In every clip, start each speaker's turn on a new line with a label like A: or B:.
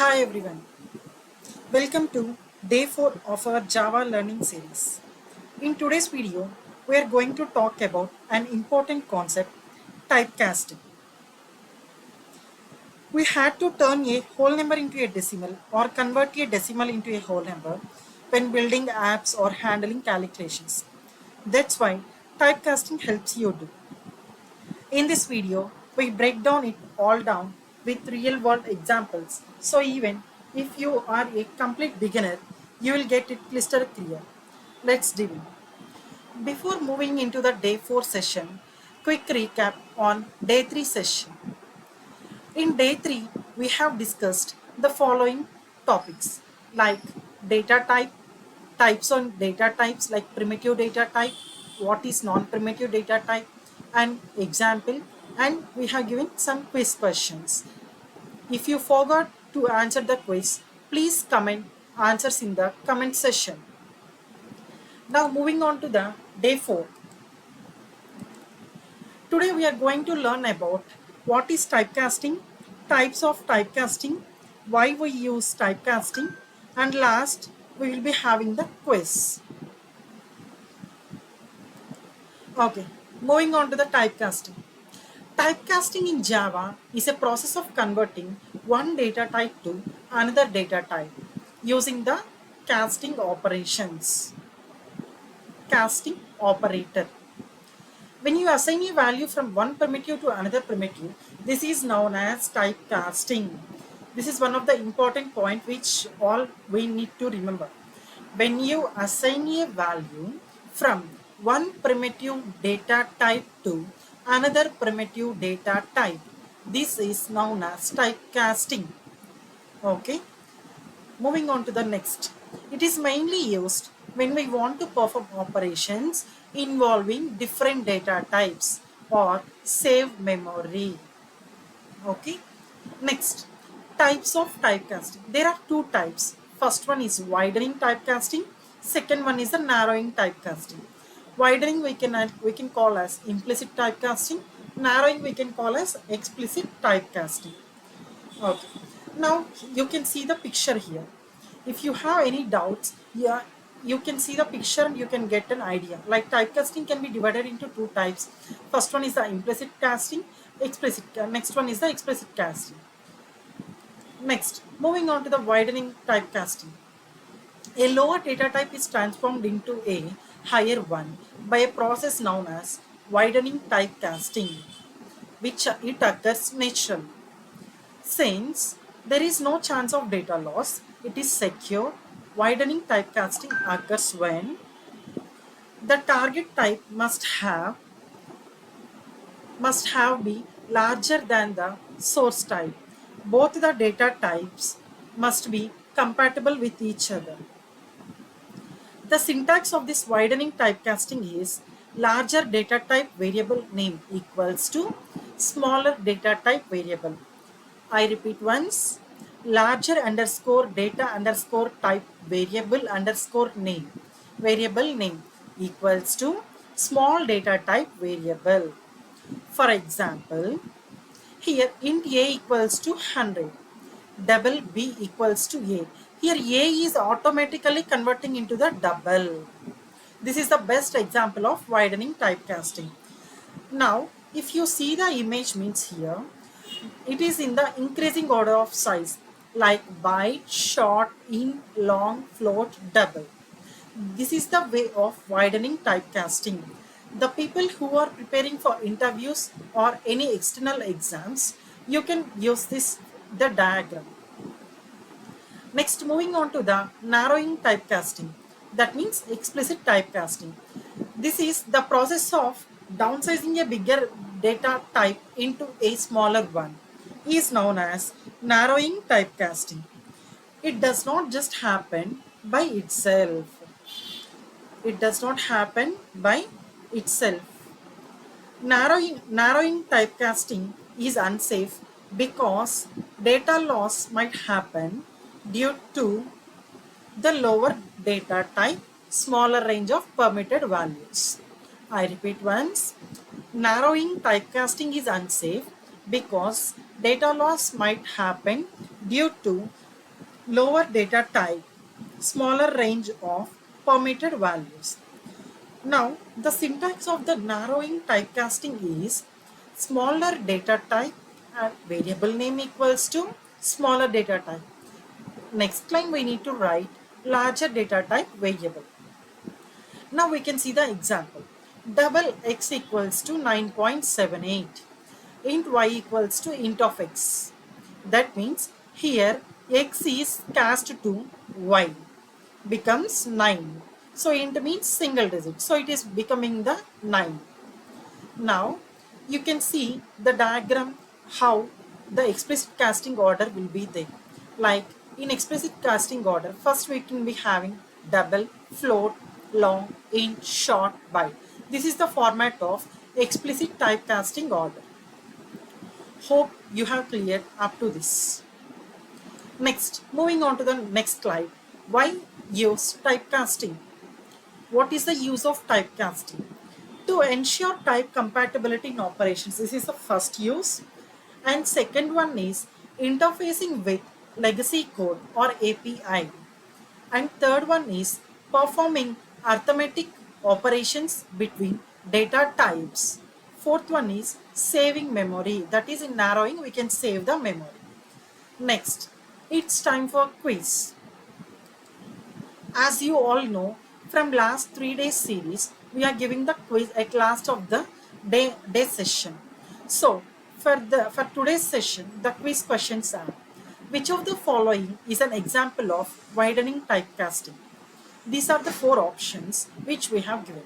A: Hi everyone, welcome to day 4 of our Java learning series. In today's video, we are going to talk about an important concept, typecasting. We had to turn a whole number into a decimal or convert a decimal into a whole number when building apps or handling calculations. That's why typecasting helps you do. In this video, we break down it all down with real world examples. So even if you are a complete beginner, you will get it crystal clear. Let's dive in. Before moving into the day 4 session, quick recap on day 3 session. In day 3, we have discussed the following topics like data type, types on data types like primitive data type, what is non-primitive data type, and example, and we have given some quiz questions. If you forgot to answer the quiz, please comment answers in the comment section. Now moving on to the day 4. Today we are going to learn about what is typecasting, types of typecasting, why we use typecasting, and last we will be having the quiz. Okay, moving on to the typecasting. Typecasting in Java is a process of converting one data type to another data type using the casting operations. Casting operator. When you assign a value from one primitive to another primitive, this is known as typecasting. This is one of the important points which all we need to remember. When you assign a value from one primitive data type to another primitive data type, this is known as typecasting. Okay. Moving on to the next. It is mainly used when we want to perform operations involving different data types or save memory. Okay. Next, types of typecasting. There are two types. First one is widening typecasting. Second one is the narrowing typecasting. Widening we can call as implicit typecasting. Narrowing we can call as explicit typecasting. Okay. Now you can see the picture here. If you have any doubts, yeah, you can see the picture and you can get an idea. Like typecasting can be divided into two types. First one is the implicit casting, explicit. Next one is the explicit casting. Next, moving on to the widening typecasting. A lower data type is transformed into a higher one by a process known as widening typecasting, which it occurs naturally. Since there is no chance of data loss, it is secure. Widening typecasting occurs when the target type must have be larger than the source type. Both the data types must be compatible with each other. The syntax of this widening typecasting is larger data type variable name equals to smaller data type variable. I repeat once, larger underscore data underscore type variable name equals to small data type variable. For example, here int a equals to 100, double b equals to a. Here a is automatically converting into the double. This is the best example of widening typecasting. Now, if you see the image means here, it is in the increasing order of size like byte, short, int, long, float, double. This is the way of widening typecasting. The people who are preparing for interviews or any external exams, you can use the diagram. Next, moving on to the narrowing typecasting. That means explicit typecasting. This is the process of downsizing a bigger data type into a smaller one is known as narrowing typecasting. It does not just happen by itself. It does not happen by itself. Narrowing typecasting is unsafe because data loss might happen due to the lower data type, smaller range of permitted values. I repeat once, narrowing typecasting is unsafe because data loss might happen due to lower data type, smaller range of permitted values. Now, the syntax of the narrowing typecasting is smaller data type and variable name equals to smaller data type. Next line we need to write larger data type variable. Now we can see the example. Double x equals to 9.78. Int y equals to int of x. That means here x is cast to y becomes 9. So int means single digit. So it is becoming the 9. Now you can see the diagram how the explicit casting order will be there. Like in explicit casting order, first we can be having double, float, long, int, short, byte. This is the format of explicit typecasting order. Hope you have cleared up to this. Next, moving on to the next slide. Why use typecasting? What is the use of typecasting? To ensure type compatibility in operations. This is the first use. And second one is interfacing with legacy code or API. And third one is performing arithmetic operations between data types. Fourth one is saving memory. That is, in narrowing we can save the memory. Next, it's time for quiz. As you all know, from last 3 days series, we are giving the quiz at last of the day session. So, for today's session, the quiz questions are: which of the following is an example of widening typecasting? These are the 4 options which we have given.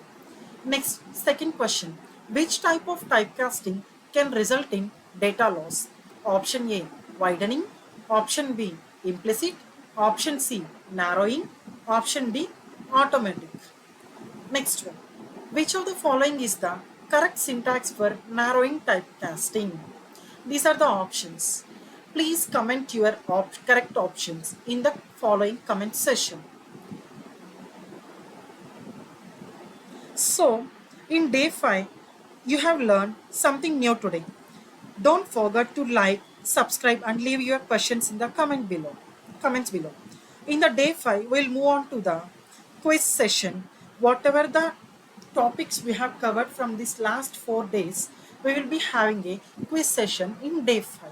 A: Next, second question: which type of typecasting can result in data loss? Option A, widening. Option B, implicit. Option C, narrowing. Option D, automatic. Next one. Which of the following is the correct syntax for narrowing typecasting? These are the options. Please comment your correct options in the following comment section. So, in day 5, you have learned something new today. Don't forget to like, subscribe and leave your questions in the comments below. In the day 5, we'll move on to the quiz session. Whatever the topics we have covered from these last 4 days, we will be having a quiz session in day 5.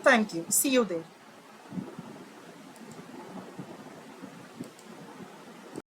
A: Thank you. See you there.